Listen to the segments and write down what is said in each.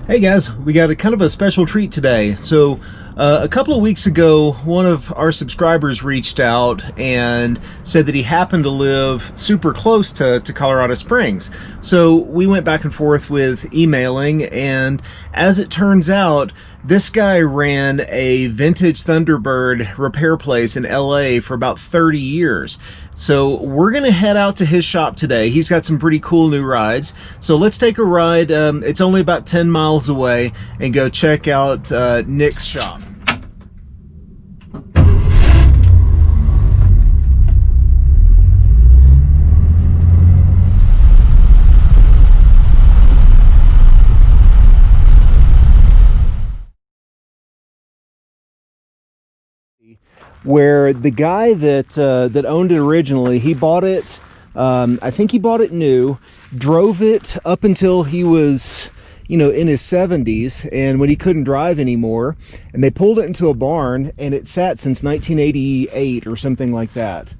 Hey guys, we got a kind of a special treat today. So a couple of weeks ago, one of our subscribers reached out and said that he happened to live super close to Colorado Springs. So we went back and forth with emailing, and as it turns out, this guy ran a Vintage Thunderbird repair place in LA for about 30 years. So we're gonna head out to his shop today. He's got some pretty cool new rides. So let's take a ride. It's only about 10 miles away, and go check out Nick's shop. Where the guy that owned it originally, he bought it, I think he bought it new, drove it up until he was, you know, in his 70s, and when he couldn't drive anymore, and they pulled it into a barn, and it sat since 1988 or something like that.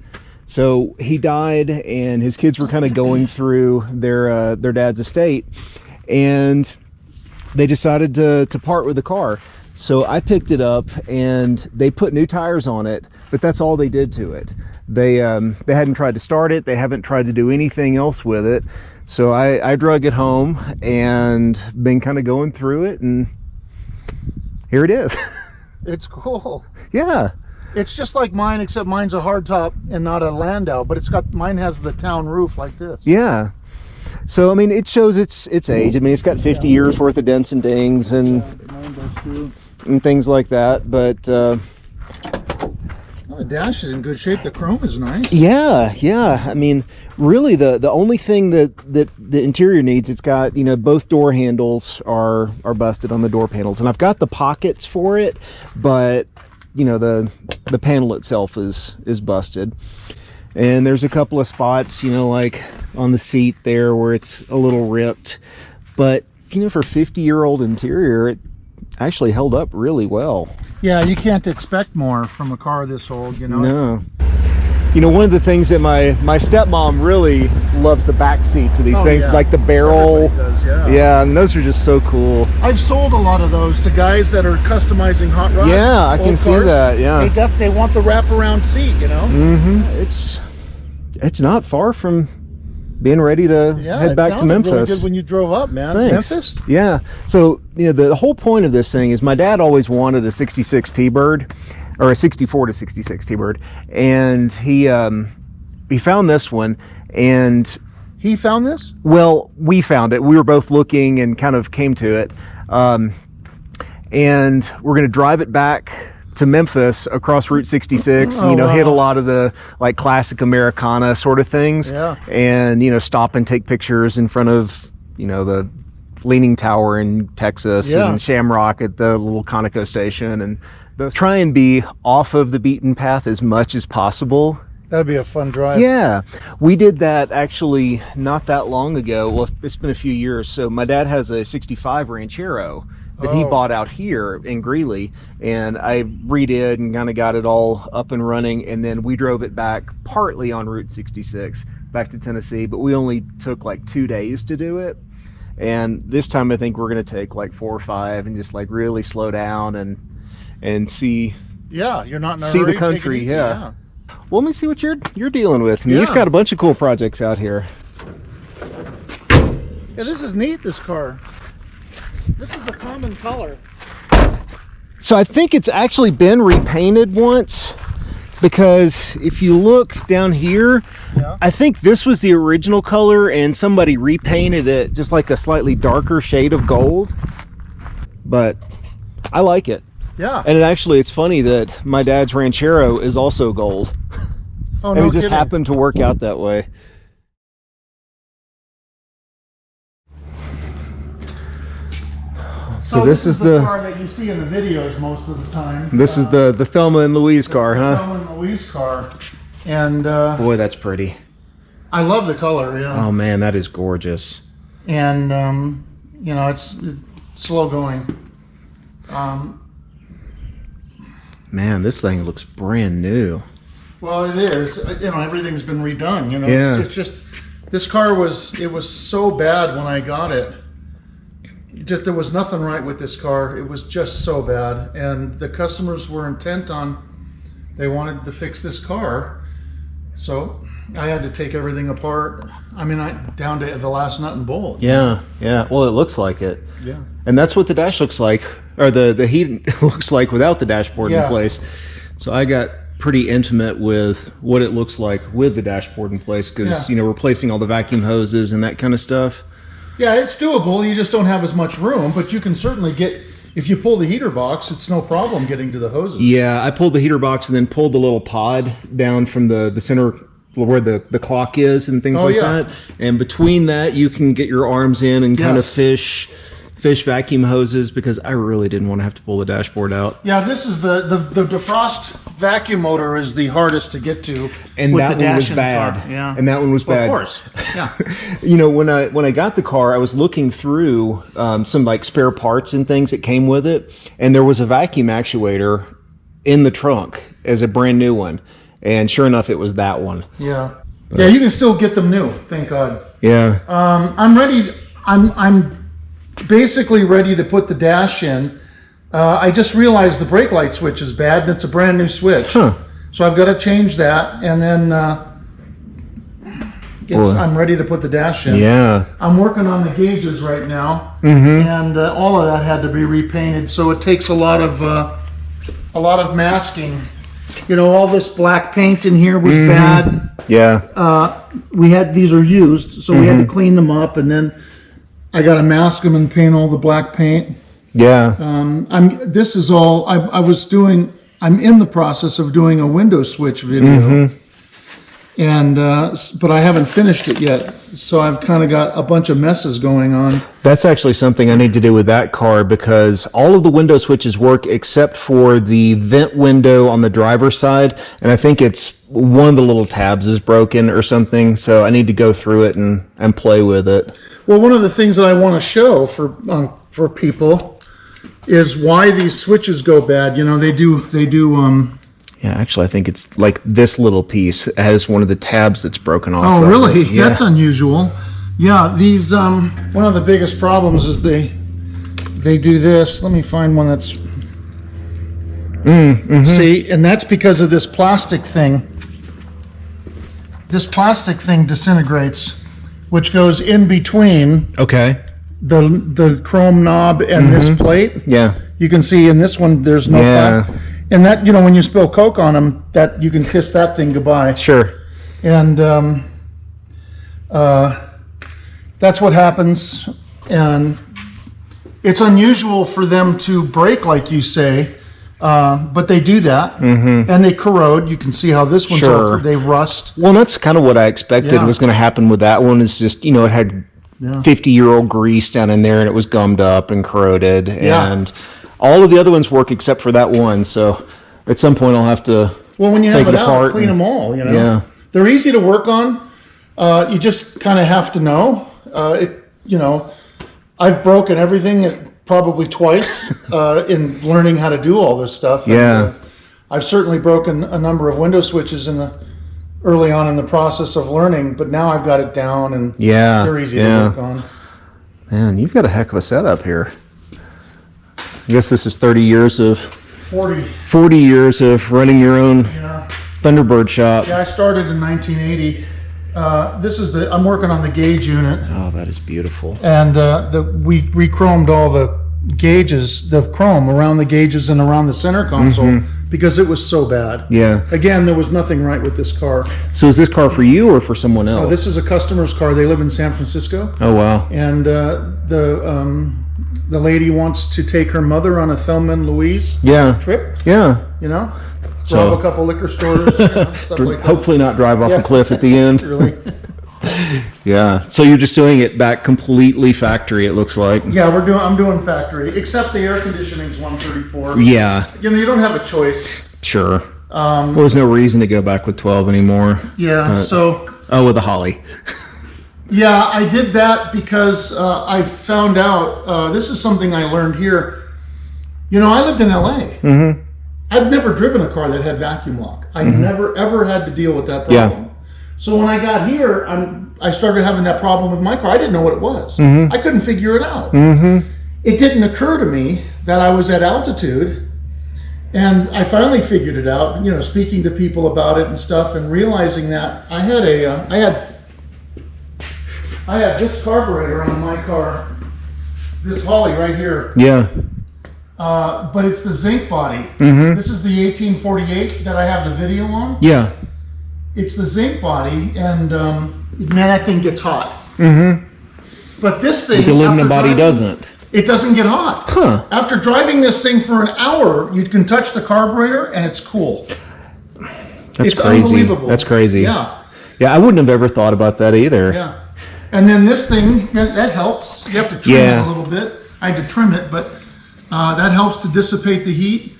So he died, and his kids were kind of going through their dad's estate, and they decided to part with the car. So I picked it up, and they put new tires on it, but that's all they did to it. They hadn't tried to start it. They haven't tried to do anything else with it. So I drug it home and been kind of going through it, and here it is. It's cool. Yeah. It's just like mine, except mine's a hardtop and not a Landau, but mine has the town roof like this. Yeah. So I mean, it shows its age. I mean, it's got 50 years worth of dents and dings and things like that, but well, the dash is in good shape. The chrome is nice. yeah. I mean, really, the only thing that the interior needs, it's got, you know, both door handles are busted on the door panels, and I've got the pockets for it, but you know, the panel itself is busted, and there's a couple of spots, you know, like on the seat there where it's a little ripped, but you know, for 50-year-old interior, it actually held up really well. Yeah, you can't expect more from a car this old, you know. No. You know, one of the things that my stepmom really loves, the back seats of these things, yeah. like the barrel. Everybody does, yeah, and those are just so cool. I've sold a lot of those to guys that are customizing hot rods. Yeah, I can see that. Yeah, they want the wraparound seat, you know. It's not far from being ready to head back to Memphis. Really good when you drove up, man. Thanks. Memphis? Yeah. So, you know, the whole point of this thing is my dad always wanted a 66 T-Bird, or a 64 to 66 T-Bird, and he found this one. And he found this? Well, we found it. We were both looking and kind of came to it, and we're going to drive it back to Memphis across Route 66, you know, hit a lot of the like classic Americana sort of things, and you know, stop and take pictures in front of, you know, the Leaning Tower in Texas and Shamrock at the little Conoco station, and try and be off of the beaten path as much as possible. That'd be a fun drive. Yeah, we did that actually not that long ago. Well, it's been a few years. So my dad has a 65 Ranchero that he bought out here in Greeley, and I redid and kind of got it all up and running, and then we drove it back partly on Route 66 back to Tennessee, but we only took like 2 days to do it. And this time I think we're going to take like 4 or 5 and just like really slow down and see. Yeah, you're not in a see hurry, the country. easy, yeah. Well, let me see what you're dealing with. You've got a bunch of cool projects out here. Yeah, this is neat, this car. This is a common color. So I think it's actually been repainted once, because if you look down here, I think this was the original color and somebody repainted it just like a slightly darker shade of gold. But I like it. Yeah. And it's funny that my dad's Ranchero is also gold. Oh, and no it just kidding. happened to work out that way. So this is the car that you see in the videos most of the time. This is the Thelma and Louise car, huh? Thelma and Louise car. And boy, that's pretty. I love the color, yeah. Oh man, that is gorgeous. And you know, it's slow going. Man, this thing looks brand new. Well, it is. You know, everything's been redone. You know, it's just this car was so bad when I got it. there was nothing right with this car. It was just so bad, and the customers were intent on, they wanted to fix this car, so I had to take everything apart. I mean, down to the last nut and bolt. Yeah, yeah. Well, it looks like it. Yeah. And that's what the dash looks like, or the heat looks like without the dashboard in place. So I got pretty intimate with what it looks like with the dashboard in place, because you know, replacing all the vacuum hoses and that kind of stuff. Yeah, it's doable. You just don't have as much room, but you can certainly get, if you pull the heater box, it's no problem getting to the hoses. Yeah, I pulled the heater box and then pulled the little pod down from the center where the clock is and things like that. And between that, you can get your arms in and kind of fish vacuum hoses, because I really didn't want to have to pull the dashboard out. Yeah, this is the defrost vacuum motor is the hardest to get to. And with that the one was dash bad. Yeah. And that one was bad. Of course. Yeah. You know, when I got the car, I was looking through some like spare parts and things that came with it, and there was a vacuum actuator in the trunk as a brand new one. And sure enough, it was that one. Yeah. Yeah, you can still get them new, thank God. Yeah. I'm ready. I'm basically ready to put the dash in. I just realized the brake light switch is bad, and it's a brand new switch. Huh. So I've got to change that, and then I'm ready to put the dash in. Yeah. I'm working on the gauges right now, and all of that had to be repainted. So it takes a lot of masking. You know, all this black paint in here was bad. Yeah. We had, these are used, so we had to clean them up, and then I got to mask them and paint all the black paint. Yeah. This is all, I'm in the process of doing a window switch video. And, but I haven't finished it yet. So I've kind of got a bunch of messes going on. That's actually something I need to do with that car, because all of the window switches work except for the vent window on the driver's side. And I think it's one of the little tabs is broken or something. So I need to go through it and play with it. Well, one of the things that I want to show for people is why these switches go bad. You know, they do. Yeah, actually, I think it's like this little piece has one of the tabs that's broken off. Oh, really? Yeah. That's unusual. Yeah, these. One of the biggest problems is they do this. Let me find one that's. See, and that's because of this plastic thing. This plastic thing disintegrates, which goes in between. Okay. The chrome knob and this plate. Yeah. You can see in this one there's no plastic. And that, you know, when you spill Coke on them, that you can kiss that thing goodbye. Sure. And that's what happens. And it's unusual for them to break, like you say, but they do that. And they corrode. You can see how this one's all, they rust. Well, that's kind of what I expected was going to happen with that one. Is just, you know, it had 50-year-old grease down in there, and it was gummed up and corroded. And all of the other ones work except for that one. So at some point I'll have to when you take have it apart out, clean them all, you know. Yeah. They're easy to work on. You just kind of have to know. You know, I've broken everything probably twice in learning how to do all this stuff. Yeah. And, I've certainly broken a number of window switches early on in the process of learning, but now I've got it down, and they're easy to work on. Man, you've got a heck of a setup here. I guess this is 40 years of running your own Thunderbird shop. Yeah, I started in 1980. I'm working on the gauge unit. Oh, that is beautiful. And we re-chromed all the gauges, the chrome around the gauges and around the center console because it was so bad. Yeah. Again, there was nothing right with this car. So is this car for you or for someone else? Oh, this is a customer's car. They live in San Francisco. Oh, wow. And the lady wants to take her mother on a Thelma Louise trip. Yeah. You know? Rob a couple liquor stores, stuff like that. Hopefully not drive off a cliff at the end. Really. Yeah. So you're just doing it back completely factory, it looks like. Yeah, I'm doing factory, except the air conditioning's 134. Yeah. You know, you don't have a choice. Sure. Well, there's no reason to go back with 12 anymore. Yeah, with the Holly. Yeah, I did that because I found out, this is something I learned here. You know, I lived in LA. I've never driven a car that had vacuum lock. I never, ever had to deal with that problem. Yeah. So when I got here, I started having that problem with my car. I didn't know what it was. I couldn't figure it out. it didn't occur to me that I was at altitude. And I finally figured it out, you know, speaking to people about it and stuff, and realizing that I had this carburetor on my car, this Holly right here. Yeah. But it's the zinc body. This is the 1848 that I have the video on. Yeah. It's the zinc body, and man, that thing gets hot. But this thing, the aluminum body doesn't. It doesn't get hot. Huh. After driving this thing for an hour, you can touch the carburetor and it's cool. That's it's crazy. Unbelievable. That's crazy. Yeah. Yeah, I wouldn't have ever thought about that either. Yeah. And then this thing, that helps. You have to trim it a little bit. I had to trim it, but that helps to dissipate the heat.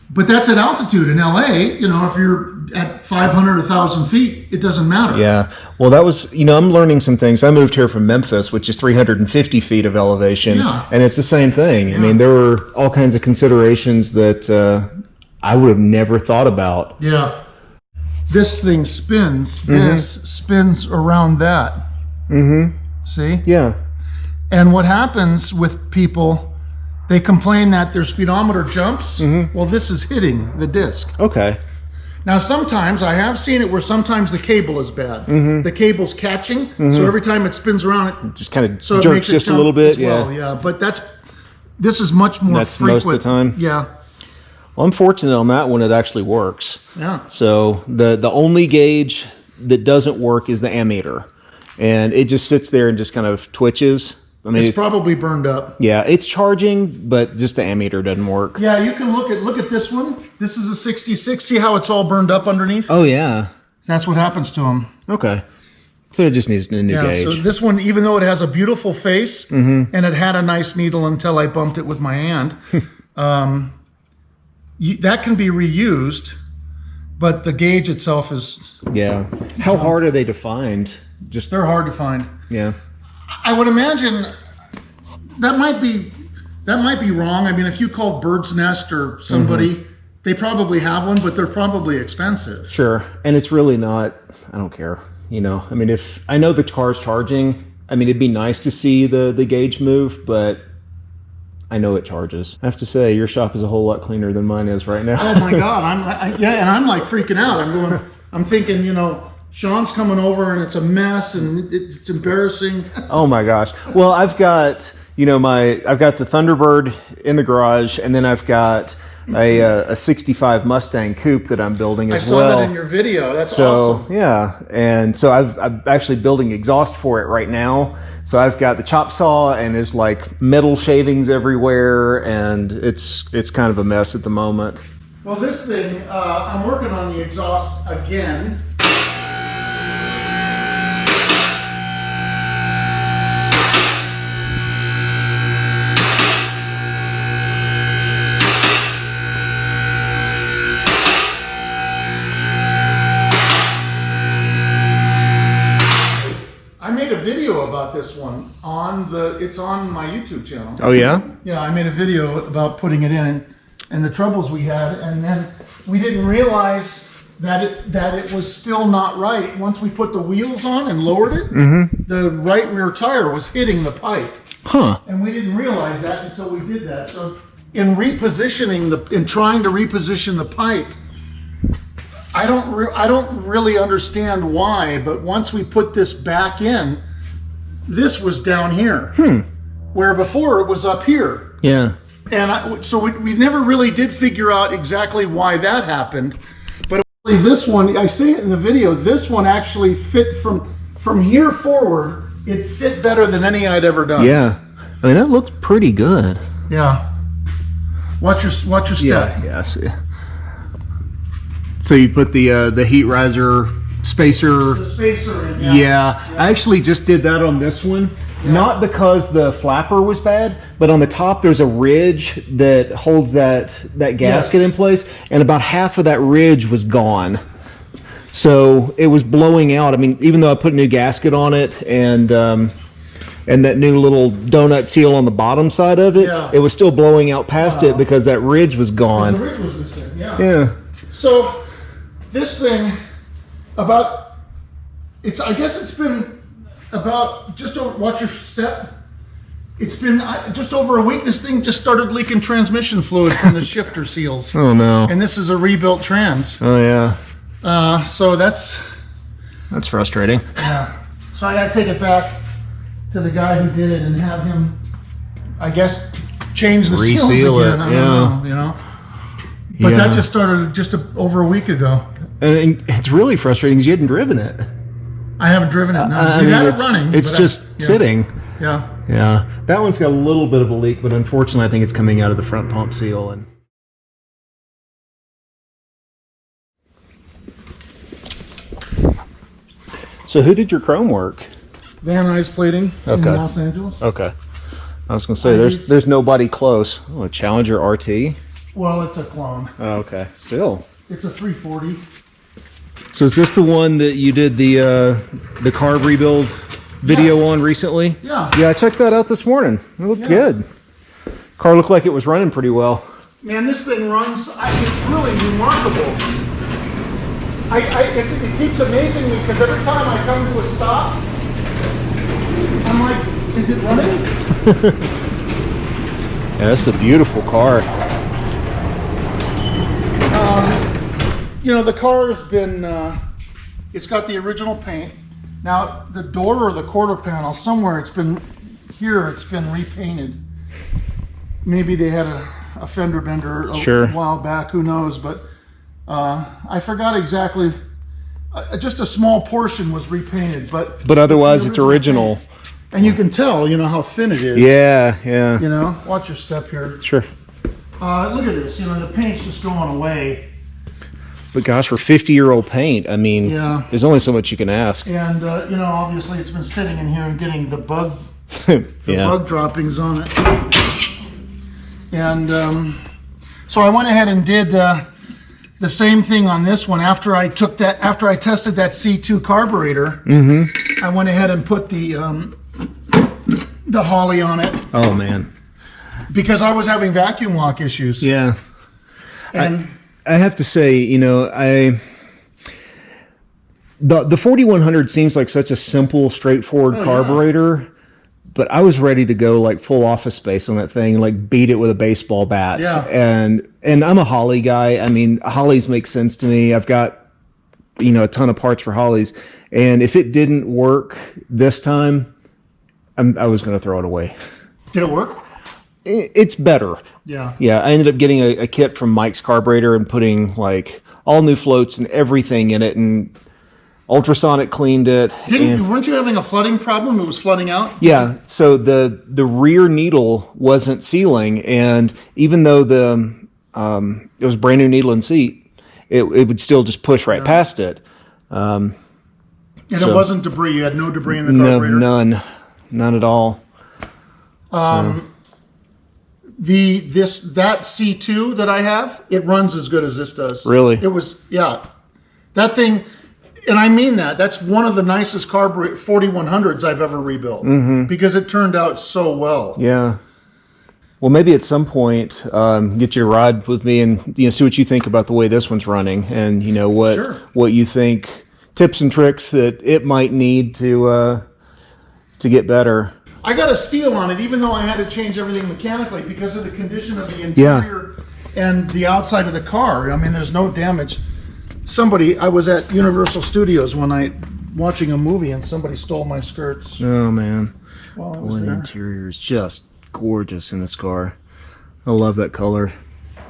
But that's at altitude in LA. You know, if you're at 500, 1,000 feet, it doesn't matter. Yeah. Well, that was, you know, I'm learning some things. I moved here from Memphis, which is 350 feet of elevation. Yeah. And it's the same thing. I mean, there were all kinds of considerations that I would have never thought about. Yeah. This thing spins. This spins around that. See? Yeah. And what happens with people, they complain that their speedometer jumps. Well, this is hitting the disc. Okay. Now, sometimes I have seen it where sometimes the cable is bad. The cable's catching, so every time it spins around, it Just kind of so it jerks makes it just a jump little bit. as well. Yeah, but this is much more That's frequent. most of the time? Yeah, Well, I'm fortunate on that one. It actually works. yeah. So the only gauge that doesn't work is the ammeter. And it just sits there and just kind of twitches. I mean, It's probably burned up. yeah, it's charging, but just the ammeter doesn't work. Yeah, you can look at this one. This is a 66. See how it's all burned up underneath? Oh, yeah. That's what happens to them. Okay. So it just needs a new Yeah, gauge. so this one, even though it has a beautiful face and it had a nice needle until I bumped it with my hand, that can be reused, but the gauge itself is... Yeah. How hard are they to find? Just They're hard to find. Yeah. I would imagine that might be wrong. I mean, if you called Bird's Nest or somebody, they probably have one, but they're probably expensive. Sure. And it's really not, I don't care. You know, I mean, if I know the car's charging, I mean, it'd be nice to see the gauge move, but I know it charges. I have to say, your shop is a whole lot cleaner than mine is right now. Oh my God. And I'm like freaking out. I'm thinking, you know, Sean's coming over and it's a mess and it's embarrassing. Oh my gosh. Well, I've got, you know, I've got the Thunderbird in the garage, and then I've got a 65 Mustang coupe that I'm building as well. I saw that in your video. That's awesome. Yeah, and so I'm actually building exhaust for it right now. So I've got the chop saw, and there's like metal shavings everywhere, and it's kind of a mess at the moment. Well, this thing, I'm working on the exhaust again. I made a video about this one it's on my YouTube channel. Oh yeah? Yeah, I made a video about putting it in and the troubles we had, and then we didn't realize that it was still not right. Once we put the wheels on and lowered it, the right rear tire was hitting the pipe. Huh. And we didn't realize that until we did that. So in trying to reposition the pipe, I don't really understand why, but once we put this back in, this was down here, where before it was up here. Yeah. And so we never really did figure out exactly why that happened. But this one, I say it in the video, this one actually fit from here forward. It fit better than any I'd ever done. Yeah. I mean, that looks pretty good. Yeah. Watch your step. Yeah, I see. So you put the heat riser spacer. The spacer in, Yeah, I actually just did that on this one. Yeah. Not because the flapper was bad, but on the top there's a ridge that holds that gasket in place, and about half of that ridge was gone. So it was blowing out. I mean, even though I put a new gasket on it and that new little donut seal on the bottom side of it, it was still blowing out past it because that ridge was gone. The ridge was missing, yeah. Yeah. So this thing, I guess it's been about, just don't watch your step. It's been just over a week. This thing just started leaking transmission fluid from the shifter seals. Oh no! And this is a rebuilt trans. Oh yeah. So that's frustrating. Yeah. So I got to take it back to the guy who did it and have him, I guess, change the seals again. I don't know, you know. But that just started just over a week ago. And it's really frustrating because you hadn't driven it. I haven't driven it. No. We had it running. It's just sitting. Yeah. Yeah. That one's got a little bit of a leak, but unfortunately, I think it's coming out of the front pump seal. And so, who did your chrome work? Van Nuys Plating in Los Angeles. Okay. I was going to say there's nobody close. Oh, a Challenger RT. Well, it's a clone. Oh, okay. Still. It's a 340. So is this the one that you did the carb rebuild video on recently? Yeah. Yeah, I checked that out this morning. It looked good. Car looked like it was running pretty well. Man, this thing runs. It's really remarkable. It keeps amazing me because every time I come to a stop, I'm like, is it running? Yeah, that's a beautiful car. You know, the car has been, it's got the original paint. Now, the door or the quarter panel, somewhere it's been repainted. Maybe they had a fender bender a while back, who knows, but I forgot exactly. Just a small portion was repainted, but otherwise it's original. Paint. And you can tell, you know, how thin it is. Yeah, yeah. You know, watch your step here. Sure. Look at this, you know, the paint's just going away. But gosh, for 50-year-old paint, I mean, there's only so much you can ask. And, you know, obviously it's been sitting in here and getting the bug, bug droppings on it. And so I went ahead and did the same thing on this one. After I tested that C2 carburetor, I went ahead and put the Holley on it. Oh, man. Because I was having vacuum lock issues. Yeah. And I have to say, you know, the 4100 seems like such a simple, straightforward carburetor, but I was ready to go like full Office Space on that thing, like beat it with a baseball bat. Yeah. And I'm a Holley guy. I mean, Holleys make sense to me. I've got, you know, a ton of parts for Holleys, and if it didn't work this time, I was going to throw it away. Did it work? It's better. Yeah. Yeah. I ended up getting a kit from Mike's Carburetor and putting like all new floats and everything in it, and ultrasonic cleaned it. Weren't you having a flooding problem? It was flooding out? Yeah. So the rear needle wasn't sealing, and even though it was brand new needle and seat, it would still just push right past it. And it wasn't debris. You had no debris in the carburetor? No, none at all. That C2 that I have, it runs as good as this does. Really? It was, that thing, and I mean that. That's one of the nicest 4100s I've ever rebuilt because it turned out so well. Yeah. Well, maybe at some point, get you to ride with me and see what you think about the way this one's running, and what you think, tips and tricks that it might need to get better. I got a steal on it, even though I had to change everything mechanically because of the condition of the interior and the outside of the car. I mean, there's no damage. I was at Universal Studios one night watching a movie, and somebody stole my skirts. Oh, man. While I was there. The interior is just gorgeous in this car. I love that color.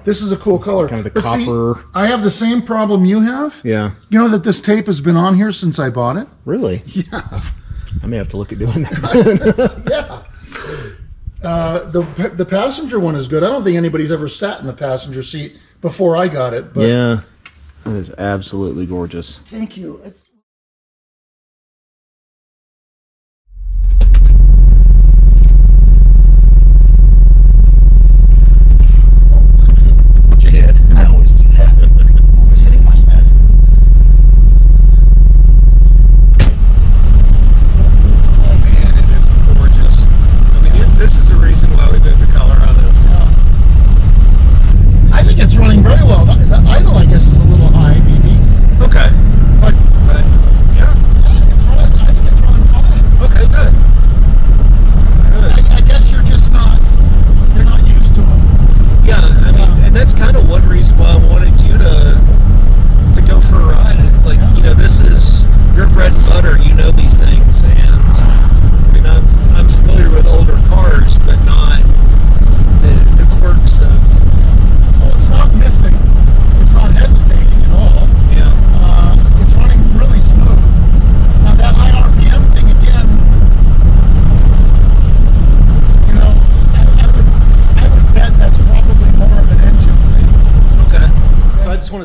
This is a cool color. Kind of the copper. See, I have the same problem you have. Yeah. You know that this tape has been on here since I bought it? Really? Yeah. I may have to look at doing that. Yeah. The passenger one is good. I don't think anybody's ever sat in the passenger seat before I got it. But yeah. It is absolutely gorgeous. Thank you. I always do that. I'm always hitting my head. Oh man, it is gorgeous. I mean, this is the reason why we moved to Colorado. I think it's running very well. The idle, I guess, is a little high, maybe. Okay. But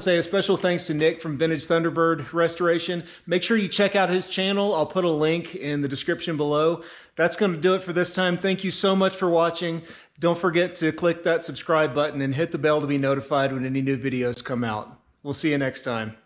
say a special thanks to Nick from Vintage Thunderbird Restoration. Make sure you check out his channel. I'll put a link in the description below. That's going to do it for this time. Thank you so much for watching. Don't forget to click that subscribe button and hit the bell to be notified when any new videos come out. We'll see you next time.